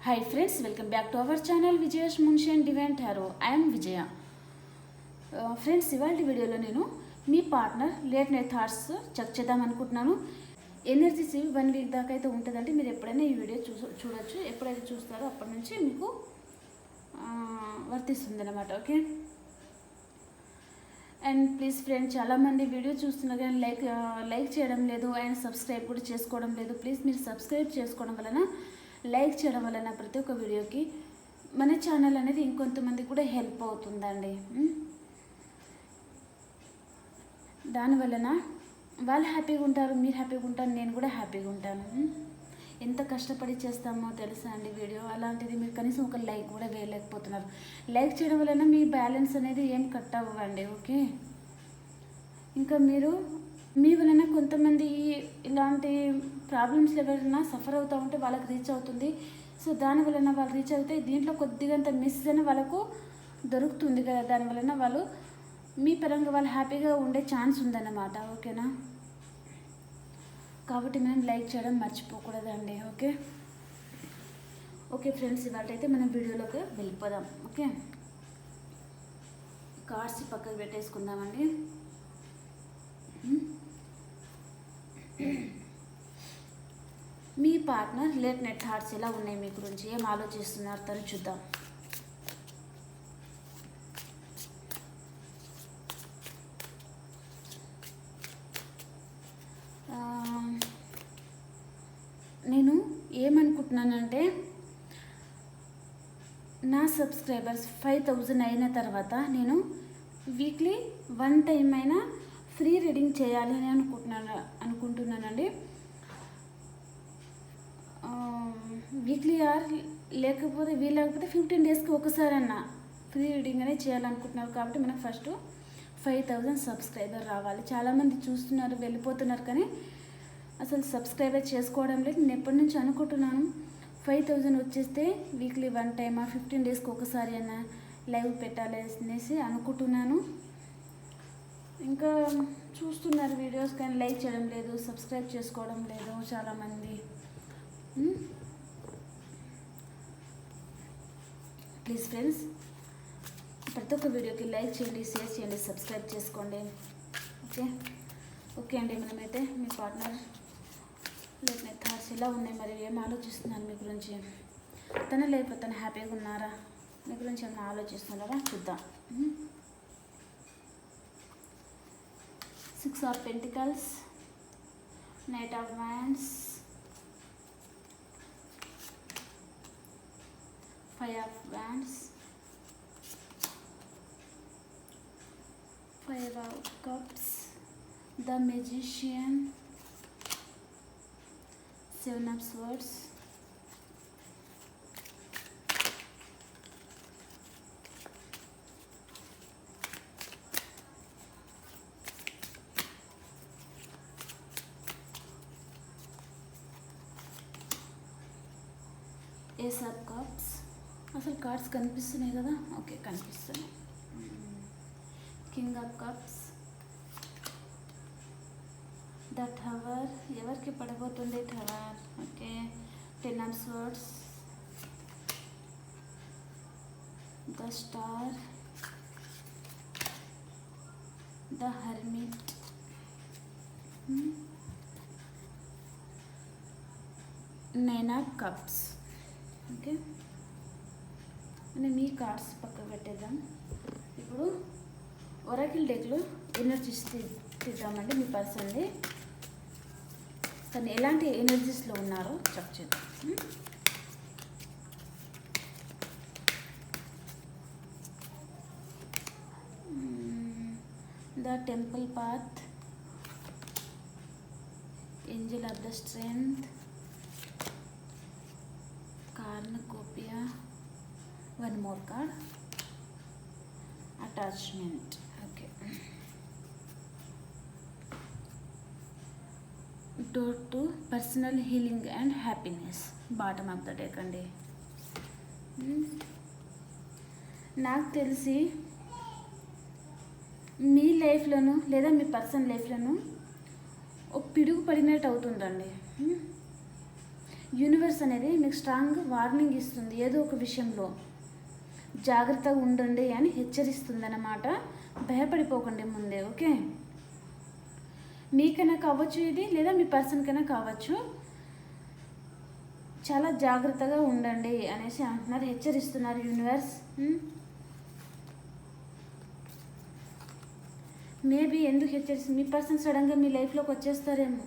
Hi friends, welcome back to our channel Vijaya's Munshi and Divine Tarot. I am Vijaya. Friends ఇవాళ వీడియోలో నేను మీ partner late night thoughts check చేద్దాం అనుకుంటున్నాను. Energies 1 week దాకా అయితే ఉంటుందంటే మీరు ఎప్పుడైనా ఈ వీడియో చూడొచ్చు. ఎప్పుడైతే చూస్తారో అప్పటి నుంచి మీకు వర్తిస్తుంది అన్నమాట. ఓకే, అండ్ ప్లీజ్ ఫ్రెండ్స్, చాలామంది వీడియో చూస్తున్నారు కానీ లైక్ చేయడం లేదు అండ్ సబ్స్క్రైబ్ కూడా చేసుకోవడం లేదు. ప్లీజ్ మీరు సబ్స్క్రైబ్ చేసుకోవడం వలన, లైక్ చేయడం వలన ప్రతి ఒక్క వీడియోకి మన ఛానల్ అనేది ఇంకొంతమంది కూడా హెల్ప్ అవుతుందండి. దానివలన వాళ్ళు హ్యాపీగా ఉంటారు, మీరు హ్యాపీగా ఉంటారు, నేను కూడా హ్యాపీగా ఉంటాను. ఎంత కష్టపడి చేస్తామో తెలుసా అండి వీడియో. అలాంటిది మీరు కనీసం ఒక లైక్ కూడా వేయలేకపోతున్నారు. లైక్ చేయడం వలన మీ బ్యాలెన్స్ అనేది ఏం కట్ అవ్వండి. ఓకే, ఇంకా మీరు మీ వలన కొంతమంది ఇలాంటి ప్రాబ్లమ్స్ ఎవరైనా సఫర్ అవుతూ ఉంటే వాళ్ళకి రీచ్ అవుతుంది. సో దాని వలన వాళ్ళు రీచ్ అవుతే దీంట్లో కొద్దిగంత మెసేజ్ అని వాళ్ళకు దొరుకుతుంది కదా. దానివలన వాళ్ళు మీ పరంగా వాళ్ళు హ్యాపీగా ఉండే ఛాన్స్ ఉందన్నమాట. ఓకేనా, కాబట్టి మనం లైక్ చేయడం మర్చిపోకూడదండి. ఓకే ఓకే ఫ్రెండ్స్, ఇవాళ అయితే మనం వీడియోలోకి వెళ్ళిపోదాం. ఓకే, కార్డ్స్ పక్కకు పెట్టేసుకుందామండి. మీ పార్ట్నర్ లేట్ నైట్ థాట్స్ ఎలా ఉన్నాయి, మీ గురించి ఏం ఆలోచిస్తున్నారు తను చూద్దాం. నేను ఏమనుకుంటున్నానంటే, నా సబ్స్క్రైబర్స్ 5000 అయిన తర్వాత నేను వీక్లీ 1 టైం అయినా ఫ్రీ రీడింగ్ చేయాలి అని అనుకుంటున్నానండి. వీక్లీ లేకపోతే 15 డేస్కి ఒకసారి అన్న ఫ్రీ రీడింగ్ అనేది చేయాలనుకుంటున్నారు. కాబట్టి మనకు ఫస్ట్ 5000 సబ్స్క్రైబర్ రావాలి. చాలామంది చూస్తున్నారు, వెళ్ళిపోతున్నారు, కానీ అసలు సబ్స్క్రైబర్ చేసుకోవడం లేదు. నేను ఎప్పటి నుంచి అనుకుంటున్నాను 5000 వచ్చేస్తే వీక్లీ 1 టైమా 15 డేస్కి ఒకసారి అన్న లైవ్ పెట్టాలి అనేసి అనుకుంటున్నాను. ఇంకా చూస్తున్నారు వీడియోస్ కానీ లైక్ చేయడం లేదు, సబ్స్క్రైబ్ చేసుకోవడం లేదు చాలామంది. ప్లీజ్ ఫ్రెండ్స్, ప్రతి ఒక్క వీడియోకి లైక్ చేయండి, షేర్ చేయండి, సబ్స్క్రైబ్ చేసుకోండి. ఓకే ఓకే అండి, మనమైతే మీ పార్ట్నర్ లేట్ నైట్ థాట్స్ ఎలా ఉన్నాయి, మరి ఏం ఆలోచిస్తున్నారు మీ గురించి, తన లేకపోతే తను హ్యాపీగా ఉన్నారా, మీ గురించి ఏమైనా ఆలోచిస్తున్నారా చూద్దాం. 6 of pentacles, knight of wands, 5 of wands, 5 of cups, the magician, 7 of swords, Ace of cups. అసలు కార్డ్స్ కనిపిస్తున్నాయి కదా. ఓకే, కనిపిస్తున్నాయి. King of cups, the tower, ఎవరికి పడబోతుంది tower. Okay, 10 of swords, the star, the hermit, 9 of cups. Okay, మీ cards పక్కకు పెట్టేద్దాం. ఇప్పుడు ఒరాకిల్ డెక్లో ఎనర్జీస్ తీద్దామండి. మీ పర్సన్ది తను ఎలాంటి ఎనర్జీస్లో ఉన్నారో చెక్ చేద్దాం. The temple path, Angel of the strength, కార్నకోపియా, one more card, attachment. Okay, door to personal healing and happiness, bottom of the deck అండి. నాకు తెలిసి మీ లైఫ్లోను లేదా మీ పర్సన్ లైఫ్లోను ఒక పిడుగు పడినట్టు అవుతుందండి. యూనివర్స్ అనేది మీకు స్ట్రాంగ్ వార్నింగ్ ఇస్తుంది, ఏదో ఒక విషయంలో జాగ్రత్తగా ఉండండి అని హెచ్చరిస్తుంది అన్నమాట. భయపడిపోకండి ముందే, ఓకే. మీకైనా కావచ్చు ఇది, లేదా మీ పర్సన్కైనా కావచ్చు. చాలా జాగ్రత్తగా ఉండండి అనేసి అంటున్నారు, హెచ్చరిస్తున్నారు యూనివర్స్. మేబీ ఎందుకు హెచ్చరిస్తుంది, మీ పర్సన్ సడన్గా మీ లైఫ్లోకి వచ్చేస్తారేమో,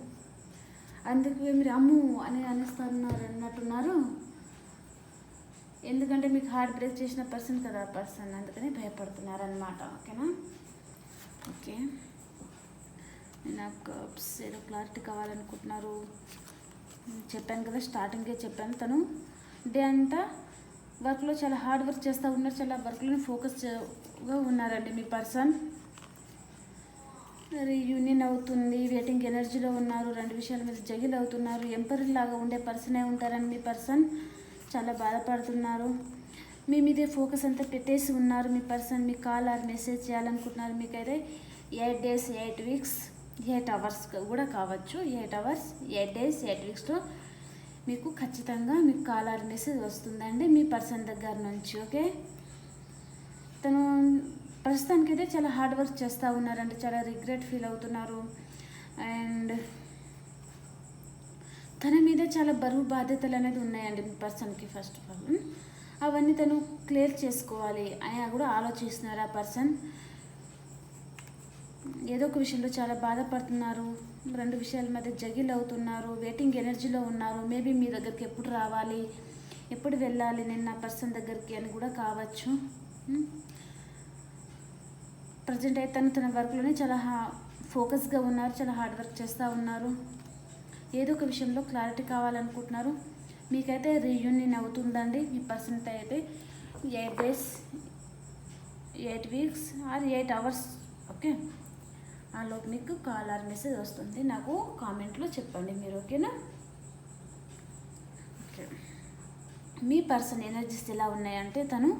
అందుకు మీరు అమ్ము అని అనేస్తున్నారు అన్నట్టున్నారు. ఎందుకంటే మీకు హార్ట్ బ్రేక్ చేసిన పర్సన్ కదా ఆ పర్సన్, అందుకని భయపడుతున్నారు అనమాట, ఓకేనా. ఓకే, నాకు ఏదో క్లారిటీ కావాలనుకుంటున్నారు. చెప్పాను కదా, స్టార్టింగే చెప్పాను, తను డే అంతా వర్క్లో చాలా హార్డ్ వర్క్ చేస్తూ ఉన్నారు, చాలా వర్క్లో ఫోకస్గా ఉన్నారండి మీ పర్సన్. రీయూనియన్ అవుతుంది, వెయిటింగ్ ఎనర్జీలో ఉన్నారు, రెండు విషయాల మీద జగిల్ అవుతున్నారు. ఎంపరీ లాగా ఉండే పర్సనే ఉంటారని మీ పర్సన్ చాలా బాధపడుతున్నారు. మీ మీదే ఫోకస్ అంతా పెట్టేసి ఉన్నారు మీ పర్సన్. మీ కాల్ ఆర్ మెసేజ్ చేయాలనుకుంటున్నారు. మీకైతే 8 days 8 weeks 8 hours కూడా కావచ్చు. 8 hours 8 days 8 weeksలో మీకు ఖచ్చితంగా మీకు కాల్ ఆర్ మెసేజ్ వస్తుందండి మీ పర్సన్ దగ్గర నుంచి, ఓకే. తను ప్రస్తుతానికైతే చాలా హార్డ్ వర్క్ చేస్తూ ఉన్నారండి, చాలా రిగ్రెట్ ఫీల్ అవుతున్నారు. అండ్ తన మీద చాలా బరువు బాధ్యతలు అనేది ఉన్నాయండి మీ పర్సన్కి. ఫస్ట్ ఆఫ్ ఆల్ అవన్నీ తను క్లియర్ చేసుకోవాలి అని కూడా ఆలోచిస్తున్నారు ఆ పర్సన్. ఏదో ఒక విషయంలో చాలా బాధపడుతున్నారు, రెండు విషయాల మధ్య జగిల్ అవుతున్నారు, వెయిటింగ్ ఎనర్జీలో ఉన్నారు. మేబీ మీ దగ్గరికి ఎప్పుడు రావాలి, ఎప్పుడు వెళ్ళాలి నేను నా పర్సన్ దగ్గరికి అని కూడా కావచ్చు. ప్రజెంట్ అయితే తన వర్క్లోనే చాలా ఫోకస్గా ఉన్నారు, చాలా హార్డ్ వర్క్ చేస్తూ ఉన్నారు. ఏదో ఒక విషయంలో క్లారిటీ కావాలనుకుంటున్నారు. మీకైతే రీయూనియన్ అవుతుందండి మీ పర్సన్తో అయితే 8 days 8 weeks or 8 hours, okay. ఆలోపు మీకు కాల్ ఆర్ మెసేజ్ వస్తుంది, నాకు కామెంట్లో చెప్పండి మీరు, ఓకేనా. ఓకే, మీ పర్సన్ ఎనర్జీస్ ఎలా ఉన్నాయంటే తను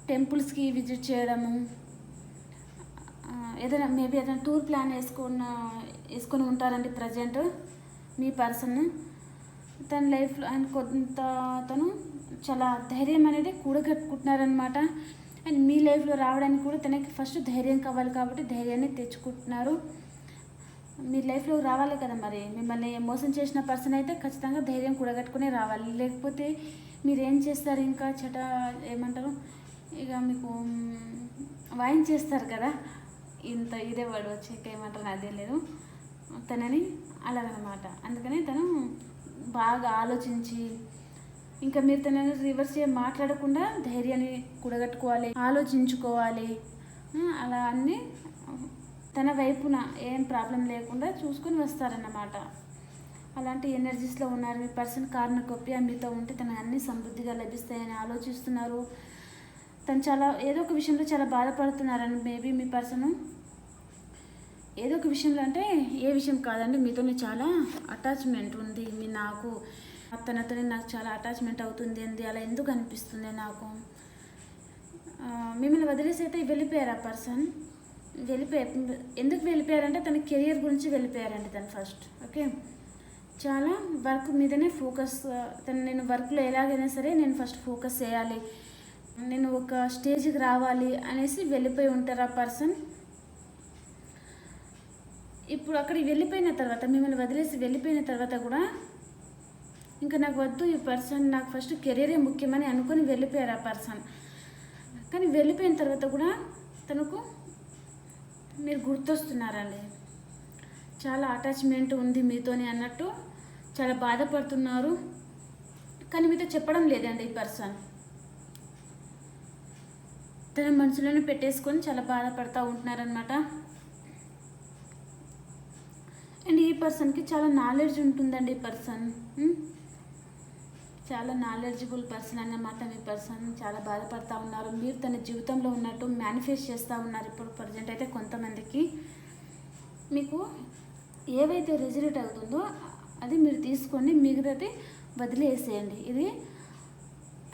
టెంపుల్స్కి విజిట్ చేయడము, ఏదైనా మేబీ ఏదైనా టూర్ ప్లాన్ వేసుకొని ఉంటారండి ప్రజెంట్ మీ పర్సన్. తన లైఫ్లో ఆయన కొంత తను చాలా ధైర్యం అనేది కూడగట్టుకుంటున్నారనమాట. అండ్ మీ లైఫ్లో రావడానికి కూడా తనకి ఫస్ట్ ధైర్యం కావాలి కాబట్టి ధైర్యాన్ని తెచ్చుకుంటున్నారు. మీ లైఫ్లో రావాలి కదా, మరి మిమ్మల్ని మోసం చేసిన పర్సన్ అయితే ఖచ్చితంగా ధైర్యం కూడగట్టుకునే రావాలి. లేకపోతే మీరు ఏం చేస్తారు, ఇంకా ఏమంటారు, ఇక మీకు వాయించేస్తారు కదా, ఇంత ఇదే వర్డ్ వచ్చి ఇంకా ఏమంటారు అదే లేదు తనని, అలాగనమాట. అందుకని తను బాగా ఆలోచించి ఇంకా మీరు తనని రివర్స్ మాట్లాడకుండా ధైర్యాన్ని కూడగట్టుకోవాలి, ఆలోచించుకోవాలి. అలా అన్నీ తన వైపున ఏం ప్రాబ్లం లేకుండా చూసుకొని వస్తారన్నమాట. అలాంటి ఎనర్జీస్లో ఉన్నారు మీ పర్సన్. కారణకొప్పి మీతో ఉంటే తన అన్నీ సమృద్ధిగా లభిస్తాయని ఆలోచిస్తున్నారు. తను చాలా ఏదో ఒక విషయంలో చాలా బాధపడుతున్నారని మేబీ మీ పర్సను. ఏదో ఒక విషయంలో అంటే ఏ విషయం కాదండి, మీతోనే చాలా అటాచ్మెంట్ ఉంది. నాకు తనతోనే నాకు చాలా అటాచ్మెంట్ అవుతుంది అండి, అలా ఎందుకు అనిపిస్తుంది నాకు. మిమ్మల్ని వదిలేసి అయితే వెళ్ళిపోయారు ఆ పర్సన్. ఎందుకు వెళ్ళిపోయారంటే తన కెరియర్ గురించి వెళ్ళిపోయారండి తను ఫస్ట్, ఓకే. చాలా వర్క్ మీదనే ఫోకస్, నేను వర్క్లో ఎలాగైనా సరే నేను ఫస్ట్ ఫోకస్ చేయాలి, నేను ఒక స్టేజ్కి రావాలి అనేసి వెళ్ళిపోయి ఉంటారు ఆ పర్సన్. ఇప్పుడు అక్కడికి వెళ్ళిపోయిన తర్వాత, మిమ్మల్ని వదిలేసి వెళ్ళిపోయిన తర్వాత కూడా ఇంకా నాకు వద్దు ఈ పర్సన్, నాకు ఫస్ట్ కెరీరే ముఖ్యమని అనుకొని వెళ్ళిపోయారు ఆ పర్సన్. కానీ వెళ్ళిపోయిన తర్వాత కూడా తనకు మీరు గుర్తొస్తున్నారండి, చాలా అటాచ్మెంట్ ఉంది మీతోని అన్నట్టు చాలా బాధపడుతున్నారు. కానీ మీతో చెప్పడం లేదండి ఈ పర్సన్. తన మనసులోనే పెట్టేసుకొని చాలా బాధపడుతూ ఉంటున్నారనమాట. అండ్ ఈ పర్సన్కి చాలా నాలెడ్జ్ ఉంటుందండి ఈ పర్సన్. చాలా నాలెడ్జబుల్ పర్సన్ అన్నమాట మీ పర్సన్. చాలా బాధపడుతూ ఉన్నారు. మీరు తన జీవితంలో ఉన్నట్టు మేనిఫెస్ట్ చేస్తూ ఉన్నారు ఇప్పుడు ప్రజెంట్ అయితే. కొంతమందికి మీకు ఏవైతే రెజనేట్ అవుతుందో అది మీరు తీసుకొని మిగతాది వదిలేసేయండి. ఇది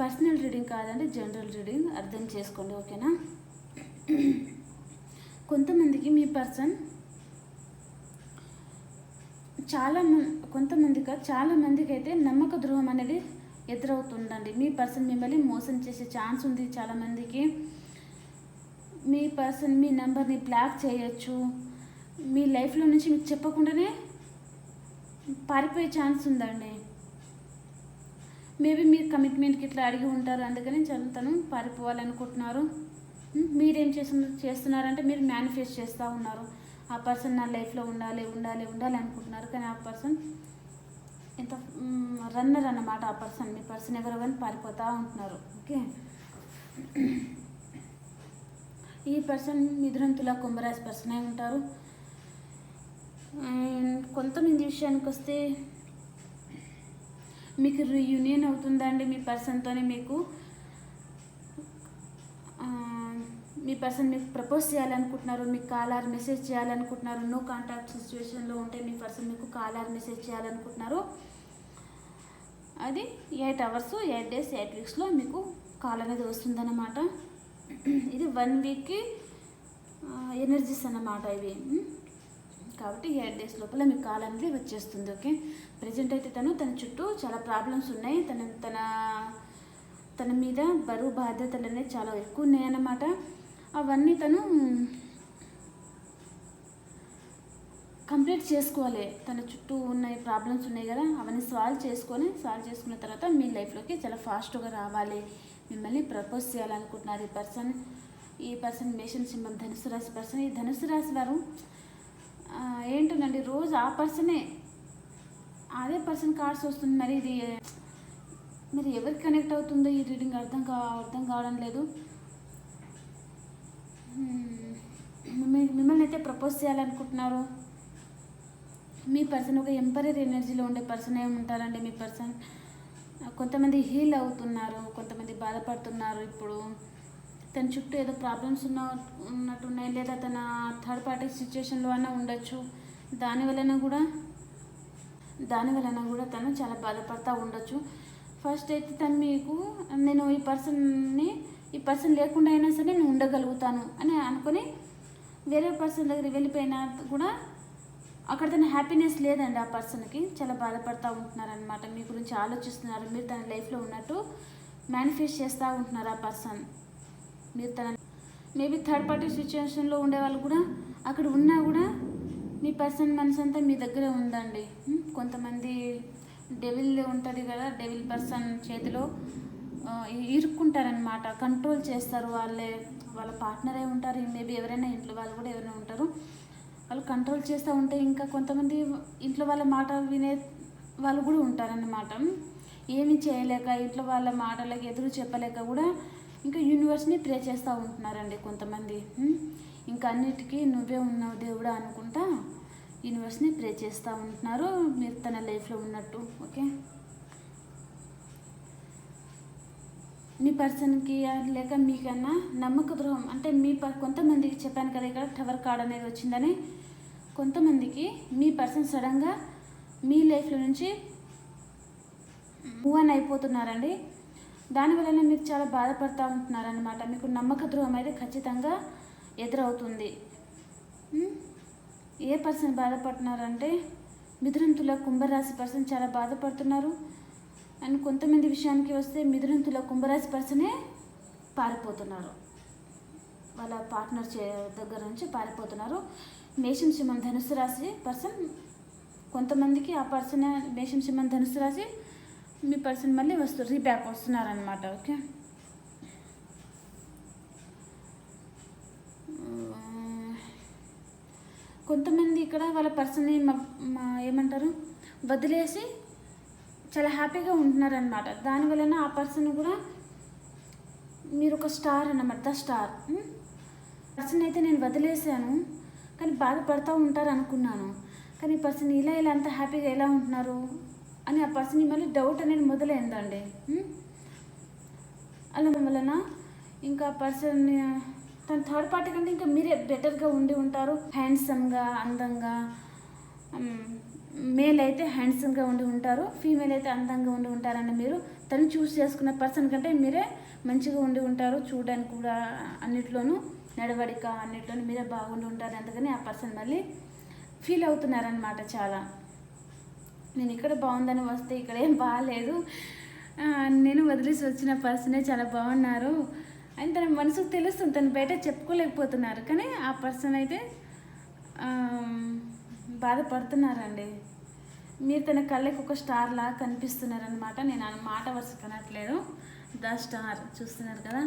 పర్సనల్ రీడింగ్ కాదండి, జనరల్ రీడింగ్, అర్థం చేసుకోండి, ఓకేనా. కొంతమందికి మీ పర్సన్ కొంతమందికి చాలామందికి అయితే నమ్మక ద్రోహం అనేది ఎదురవుతుందండి. మీ పర్సన్ మిమ్మల్ని మోసం చేసే ఛాన్స్ ఉంది. చాలామందికి మీ పర్సన్ మీ నెంబర్ని బ్లాక్ చేయొచ్చు. మీ లైఫ్లో నుంచి మీకు చెప్పకుండానే పారిపోయే ఛాన్స్ ఉందండి. మేబీ మీరు కమిట్మెంట్కి ఇట్లా అడిగి ఉంటారు, అందుకని తను పారిపోవాలనుకుంటున్నారు. మీరేం చేస్తున్నారంటే మీరు మేనిఫెస్ట్ చేస్తూ ఉన్నారు. ఆ పర్సన్ నా లైఫ్లో ఉండాలి ఉండాలి ఉండాలి అనుకుంటున్నారు. కానీ ఆ పర్సన్ ఎంత రన్నర్ అన్నమాట. ఆ పర్సన్ మీ పర్సన్ ఎవరెవరిని పారిపోతూ ఉంటున్నారు. ఓకే, ఈ పర్సన్ మిథునం తుల కుంభరాశి పర్సన్ అయి ఉంటారు. అండ్ కొంతమంది విషయానికి వస్తే మీకు రీయూనియన్ అవుతుందండి మీ పర్సన్తోనే. మీ పర్సన్ మీకు ప్రపోజ్ చేయాలనుకుంటున్నారు, మీకు కాల్ ఆర్ మెసేజ్ చేయాలనుకుంటున్నారు. నో కాంటాక్ట్ సిచ్యువేషన్లో ఉంటే మీ పర్సన్ మీకు కాల్ ఆర్ మెసేజ్ చేయాలనుకుంటున్నారు. అది 8 hours 8 days 8 weeksలో మీకు కాల్ అనేది వస్తుందన్నమాట. ఇది 1 week ఎనర్జీస్ అన్నమాట ఇవి. కాబట్టి 8 days లోపల మీకు కాల్ అనేది వచ్చేస్తుంది. ఓకే, ప్రజెంట్ అయితే తన చుట్టూ చాలా ప్రాబ్లమ్స్ ఉన్నాయి. తన మీద బరువు బాధ్యతలు అనేది చాలా ఎక్కువ ఉన్నాయన్నమాట. అవన్నీ తను కంప్లీట్ చేసుకోవాలి. తన చుట్టూ ఉన్న ప్రాబ్లమ్స్ ఉన్నాయి కదా, అవన్నీ సాల్వ్ చేసుకున్న తర్వాత మీ లైఫ్లోకి చాలా ఫాస్ట్గా రావాలి. మిమ్మల్ని ప్రపోజ్ చేయాలనుకుంటున్నారు ఈ పర్సన్ మేషం సింహం ధనుసు రాశి పర్సన్. ఈ ధనుసు రాశి వారు ఏంటండి రోజు ఆ పర్సనే అదే పర్సన్ కార్డ్స్ వస్తుంది. మరి ఎవరికి కనెక్ట్ అవుతుందో ఈ రీడింగ్ అర్థం కావడం లేదు. మిమ్మల్ని అయితే ప్రపోజ్ చేయాలనుకుంటున్నారు. మీ పర్సన్ ఒక ఎంపరరీ ఎనర్జీలో ఉండే పర్సన్ ఏమి ఉంటారండి మీ పర్సన్. కొంతమంది హీల్ అవుతున్నారు, కొంతమంది బాధపడుతున్నారు. ఇప్పుడు తన చుట్టూ ఏదో ప్రాబ్లమ్స్ ఉన్నట్టున్నాయి, లేదా తన థర్డ్ పార్టీ సిచ్యువేషన్లో అన్నా ఉండొచ్చు. దాని వలన కూడా తను చాలా బాధపడుతూ ఉండొచ్చు. ఫస్ట్ అయితే తను నేను ఈ పర్సన్ లేకుండా అయినా సరే నేను ఉండగలుగుతాను అని అనుకొని వేరే పర్సన్ దగ్గర వెళ్ళిపోయినా కూడా అక్కడ తన హ్యాపీనెస్ లేదండి. ఆ పర్సన్కి చాలా బాధపడుతూ ఉంటున్నారనమాట. మీ గురించి ఆలోచిస్తున్నారు. మీరు తన లైఫ్లో ఉన్నట్టు మేనిఫెస్ట్ చేస్తూ ఉంటున్నారు ఆ పర్సన్. మీరు మేబీ థర్డ్ పార్టీ సిచ్యువేషన్లో ఉండేవాళ్ళు కూడా అక్కడ ఉన్నా కూడా మీ పర్సన్ మనసు అంతా మీ దగ్గరే ఉందండి. కొంతమంది డెవిల్ ఉంటుంది కదా, డెవిల్ పర్సన్ చేతిలో ఇరుక్కుంటారనమాట, కంట్రోల్ చేస్తారు. వాళ్ళ పార్ట్నరే ఉంటారు, మేబీ ఎవరైనా ఇంట్లో వాళ్ళు కూడా ఎవరైనా ఉంటారు. వాళ్ళు కంట్రోల్ చేస్తూ ఉంటే ఇంకా కొంతమంది ఇంట్లో వాళ్ళ మాట వినే వాళ్ళు కూడా ఉంటారన్నమాట. ఏమి చేయలేక ఇంట్లో వాళ్ళ మాటలకు ఎదురు చెప్పలేక కూడా ఇంకా యూనివర్స్ని ప్రే చేస్తూ ఉంటున్నారండి కొంతమంది. ఇంకా అన్నిటికీ నువ్వే ఉన్నావు దేవుడా అనుకుంటా యూనివర్స్ని ప్రే చేస్తూ ఉంటున్నారు మీరు తన లైఫ్లో ఉన్నట్టు. ఓకే, మీ పర్సన్కి లేక మీకన్నా నమ్మక ద్రోహం అంటే కొంతమందికి చెప్పాను కదా ఇక్కడ టవర్ కార్డ్ అనేది వచ్చిందని. కొంతమందికి మీ పర్సన్ సడన్గా మీ లైఫ్లో నుంచి మూవ్ ఆన్ అయిపోతున్నారండి. దానివల్ల మీరు చాలా బాధపడుతూ ఉంటున్నారనమాట. మీకు నమ్మక ద్రోహం అయితే ఖచ్చితంగా ఎదురవుతుంది. ఏ పర్సన్ బాధపడుతున్నారంటే మిథునం తుల కుంభరాశి పర్సన్ చాలా బాధపడుతున్నారు. అండ్ కొంతమంది విషయానికి వస్తే మిథునం తుల కుంభరాశి పర్సనే పారిపోతున్నారు, వాళ్ళ పార్ట్నర్ దగ్గర నుంచి పారిపోతున్నారు. మేషం సింహం ధనుసు రాశి పర్సన్, కొంతమందికి ఆ పర్సన్ మేషం సింహం ధనుసు రాశి మీ పర్సన్ మళ్ళీ రీబ్యాక్ వస్తున్నారనమాట. ఓకే, కొంతమంది ఇక్కడ వాళ్ళ పర్సన్ని ఏమంటారు వదిలేసి చాలా హ్యాపీగా ఉంటున్నారనమాట. దానివలన ఆ పర్సన్ కూడా మీరు ఒక స్టార్ అన్నమాట, ద స్టార్ పర్సన్ అయితే నేను వదిలేసాను కానీ బాధపడుతూ ఉంటారు అనుకున్నాను, కానీ ఈ పర్సన్ ఇలా అంత హ్యాపీగా ఎలా ఉంటున్నారు అని ఆ పర్సన్ మళ్ళీ డౌట్ అనేది మొదలైందండి. అలా వలన ఇంకా పర్సన్ తన థర్డ్ పార్టీ కంటే ఇంకా మీరే బెటర్గా ఉండి ఉంటారు. హ్యాండ్సమ్గా, అందంగా, మేల్ అయితే హ్యాండ్సమ్గా ఉండి ఉంటారు, ఫీమేల్ అయితే అందంగా ఉండి ఉంటారని మీరు తను చూస్ చేసుకున్న పర్సన్ కంటే మీరే మంచిగా ఉండి ఉంటారు. చూడడానికి కూడా అన్నిట్లోనూ నడవడిక అన్నిట్లోనూ మీరే బాగుండి ఉంటారు. అందుకని ఆ పర్సన్ మళ్ళీ ఫీల్ అవుతున్నారనమాట చాలా. నేను ఇక్కడ బాగుందని వస్తే ఇక్కడ ఏం బాగాలేదు, నేను వదిలేసి వచ్చిన పర్సనే చాలా బాగున్నారు అని తన మనసుకు తెలుస్తుంది, తను బయట చెప్పుకోలేకపోతున్నారు. కానీ ఆ పర్సన్ అయితే బాధపడుతున్నారండి. మీరు తన కళ్ళకి ఒక స్టార్ లాగా కనిపిస్తున్నారనమాట. నేను ఆ మాట వరుస కనట్లేదు, ద స్టార్ చూస్తున్నారు కదా.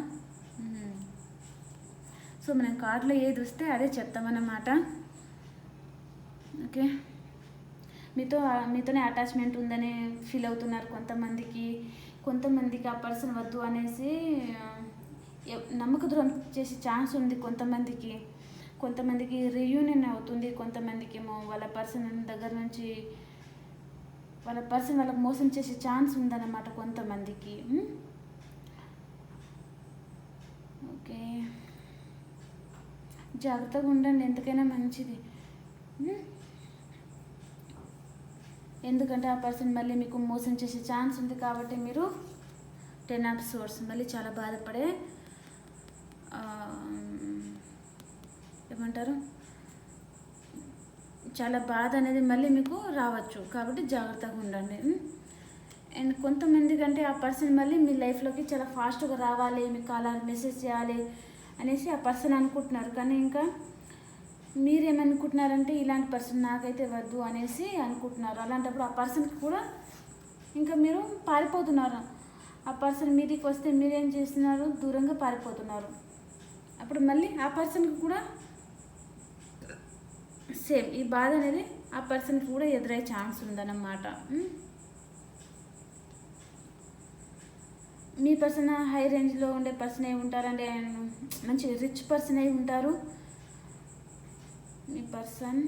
సో మనం కార్డులో ఏది వస్తే అదే చెప్తామన్నమాట. ఓకే, మీతోనే అటాచ్మెంట్ ఉందని ఫీల్ అవుతున్నారు కొంతమందికి ఆ పర్సన్ వద్దు అనేసి నమ్మక ద్రోహం చేసే ఛాన్స్ ఉంది. కొంతమందికి రీయూనియన్ అవుతుంది, కొంతమందికి ఏమో వాళ్ళ పర్సన్ దగ్గర నుంచి వాళ్ళకి మోసం చేసే ఛాన్స్ ఉందన్నమాట కొంతమందికి. ఓకే, జాగ్రత్తగా ఉండండి, ఎంతకైనా మంచిది. ఎందుకంటే ఆ పర్సన్ మళ్ళీ మీకు మోసం చేసే ఛాన్స్ ఉంది కాబట్టి మీరు 10 ఆఫ్ సోర్స్ మళ్ళీ చాలా బాధపడే ఏమంటారు, చాలా బాధ అనేది మళ్ళీ మీకు రావచ్చు. కాబట్టి జాగ్రత్తగా ఉండండి. అండ్ కొంతమంది కంటే ఆ పర్సన్ మళ్ళీ మీ లైఫ్లోకి చాలా ఫాస్ట్గా రావాలి, మీకు కాల్ మెసేజ్ చేయాలి అనేసి ఆ పర్సన్ అనుకుంటున్నారు. కానీ ఇంకా మీరేమనుకుంటున్నారంటే ఇలాంటి పర్సన్ నాకైతే వద్దు అనేసి అనుకుంటున్నారు. అలాంటప్పుడు ఆ పర్సన్కి కూడా ఇంకా మీరు పారిపోతున్నారు. ఆ పర్సన్ మీదికి వస్తే మీరేం చేస్తున్నారు, దూరంగా పారిపోతున్నారు. అప్పుడు మళ్ళీ ఆ పర్సన్కి కూడా సేమ్ ఈ బాధ అనేది ఆ పర్సన్కి కూడా ఎదురయ్యే ఛాన్స్ ఉందన్నమాట. మీ పర్సన్ హై రేంజ్లో ఉండే పర్సన్ అయి ఉంటారండి, మంచి రిచ్ పర్సన్ అయి ఉంటారు. మీ పర్సన్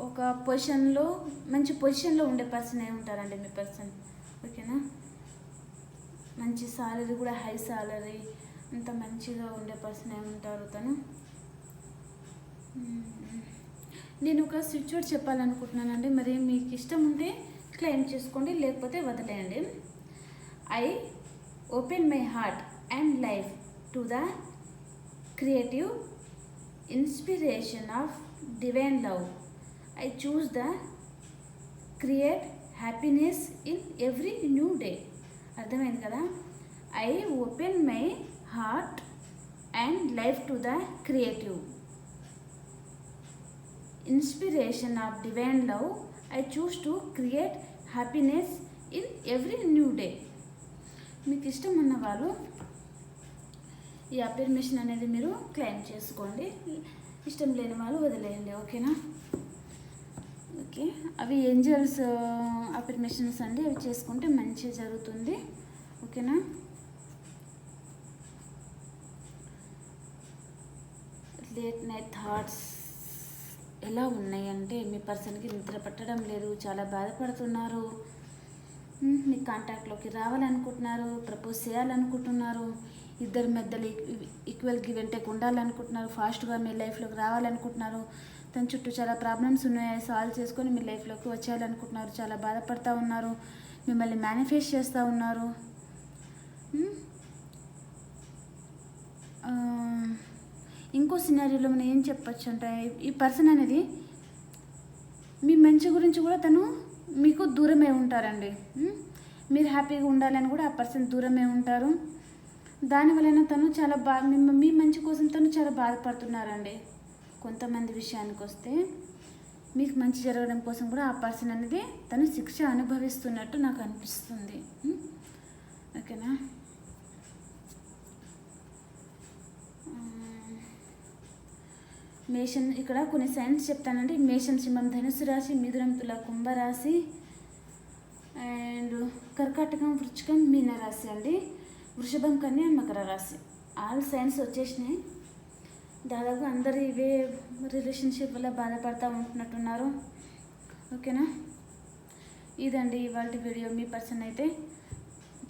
ఒక మంచి పొజిషన్లో ఉండే పర్సన్ అయి ఉంటారండి మీ పర్సన్. ఓకేనా, మంచి సాలరీ కూడా హై సాలరీ అంత మంచిగా ఉండే పర్సన్ అయి ఉంటారు తను. నేను ఒక స్విచ్ వర్డ్ చెప్పాలనుకుంటున్నానండి, మరి మీకు ఇష్టం ఉంటే క్లెయిమ్ చేసుకోండి, లేకపోతే వదిలేయండి. I open my heart and life to the creative inspiration of divine love. I choose the create happiness in every new day. అర్థమైంది కదా. I open my heart and life to the creative inspiration of divine love. I choose to create happiness in every new day. మీకు ఇష్టం ఉన్న వాళ్ళు ఈ affirmation అనేది మీరు claim చేసుకోండి, ఇష్టం లేని వాళ్ళు వదిలేయండి. ఓకేనా. ఓకే, అవి ఏంజల్స్ అఫర్మేషన్స్ అండి, అవి చేసుకుంటే మంచిగా జరుగుతుంది. ఓకేనా. లేట్ నైట్ థాట్స్ ఎలా ఉన్నాయంటే మీ పర్సన్కి నిద్ర పట్టడం లేదు, చాలా బాధపడుతున్నారు, మీ కాంటాక్ట్లోకి రావాలనుకుంటున్నారు, ప్రపోజ్ చేయాలనుకుంటున్నారు, ఇద్దరి మధ్యలో ఈక్వల్ గివ్ అండ్ టేక్ ఉండాలనుకుంటున్నారు, ఫాస్ట్గా మీ లైఫ్లోకి రావాలనుకుంటున్నారు. తన చుట్టూ చాలా ప్రాబ్లమ్స్ ఉన్నాయి, సాల్వ్ చేసుకొని మీ లైఫ్లోకి వచ్చేయాలనుకుంటున్నారు, చాలా బాధపడుతూ ఉన్నారు, మిమ్మల్ని మేనిఫెస్ట్ చేస్తూ ఉన్నారు. ఇంకో సినారియోలో మనం ఏం చెప్పచ్చు అంటే ఈ పర్సన్ అనేది మీ మంచి గురించి కూడా తను మీకు దూరమే ఉంటారండి. మీరు హ్యాపీగా ఉండాలని కూడా ఆ పర్సన్ దూరమే ఉంటారు. దానివలన తను చాలా మీ మంచి కోసం తను చాలా బాధపడుతున్నారండి. కొంతమంది విషయానికి వస్తే మీకు మంచి జరగడం కోసం కూడా ఆ పర్సన్ అనేది తను శిక్ష అనుభవిస్తున్నట్టు నాకు అనిపిస్తుంది. ఓకేనా. మేషం, ఇక్కడ కొన్ని సైన్స్ చెప్తానండి. మేషం, సింహం, ధనుసు రాశి, మిథునం, తుల, కుంభరాశి, అండ్ కర్కాటకం, వృశ్చికం, మీనరాశి అండి, వృషభం, కన్య, మకర రాశి. ఆల్ సైన్స్ వచ్చేసినాయి. దాదాపు అందరూ ఇవే రిలేషన్షిప్ వల్ల బాధపడుతూ ఉంటున్నట్టున్నారు. ఓకేనా. ఇదండి ఇవాళ వీడియో. మీ పర్సన్ అయితే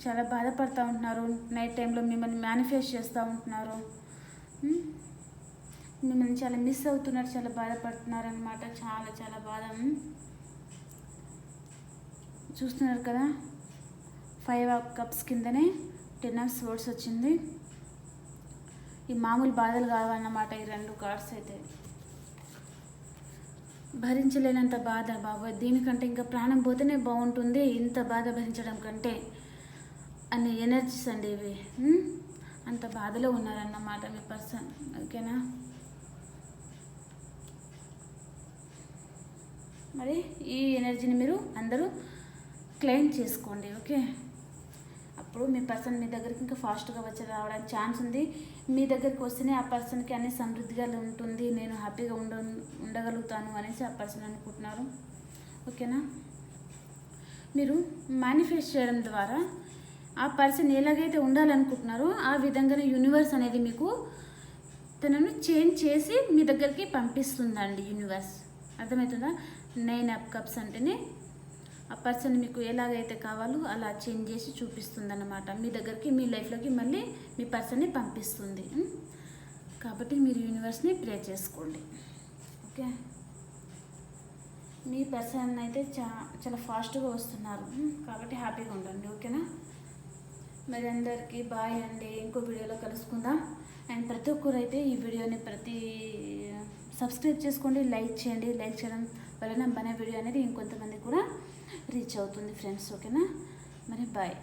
చాలా బాధపడుతూ ఉంటున్నారు, నైట్ టైంలో మిమ్మల్ని మేనిఫెస్ట్ చేస్తూ ఉంటున్నారు, మిమ్మల్ని చాలా మిస్ అవుతున్నారు, చాలా బాధపడుతున్నారు అనమాట. చాలా చాలా బాధ. చూస్తున్నారు కదా, 5 ఆఫ్ కప్స్ కిందనే 10 ఆఫ్ స్వర్డ్స్ వచ్చింది. ఈ మామూలు బాధలు కావాలన్నమాట ఈ 2 కార్డ్స్ అయితే. భరించలేనంత బాధ బాబు, దీనికంటే ఇంకా ప్రాణం పోతేనే బాగుంటుంది ఇంత బాధ భరించడం కంటే అనే ఎనర్జీస్ అండి ఇవి. అంత బాధలో ఉన్నారన్నమాట మీ పర్సన్. ఓకేనా, మరి ఈ ఎనర్జీని మీరు అందరూ క్లెయిమ్ చేసుకోండి. ఓకే, అప్పుడు మీ పర్సన్ మీ దగ్గరికి ఇంకా ఫాస్ట్గా వచ్చి రావడానికి ఛాన్స్ ఉంది. మీ దగ్గరికి వస్తేనే ఆ పర్సన్కి అన్ని సమృద్ధిగా ఉంటుంది, నేను హ్యాపీగా ఉండగలుగుతాను అనేసి ఆ పర్సన్ అనుకుంటున్నారు. ఓకేనా, మీరు మేనిఫెస్ట్ చేయడం ద్వారా ఆ పర్సన్ ఎలాగైతే ఉండాలనుకుంటున్నారో ఆ విధంగానే యూనివర్స్ అనేది మీకు తనను చేంజ్ చేసి మీ దగ్గరికి పంపిస్తుందండి యూనివర్స్. అర్థమవుతుందా? 9 ఆఫ్ కప్స్ అంటేనే ఆ పర్సన్ మీకు ఎలాగైతే కావాలో అలా చేంజ్ చేసి చూపిస్తుంది అన్నమాట. మీ దగ్గరికి, మీ లైఫ్లోకి మళ్ళీ మీ పర్సన్ని పంపిస్తుంది. కాబట్టి మీరు యూనివర్స్ని ప్రే చేసుకోండి. ఓకే, మీ పర్సన్ అయితే చాలా ఫాస్ట్గా వస్తున్నారు కాబట్టి హ్యాపీగా ఉండండి. ఓకేనా, మరి అందరికీ బాయ్ అండి. ఇంకో వీడియోలో కలుసుకుందాం. అండ్ ప్రతి ఒక్కరు అయితే ఈ వీడియోని సబ్స్క్రైబ్ చేసుకోండి, లైక్ చేయండి. లైక్ చేయడం వలన మన వీడియో అనేది ఇంకొంతమంది కూడా రీచ్ అవుతుంది ఫ్రెండ్స్. ఓకేనా, మరి బాయ్.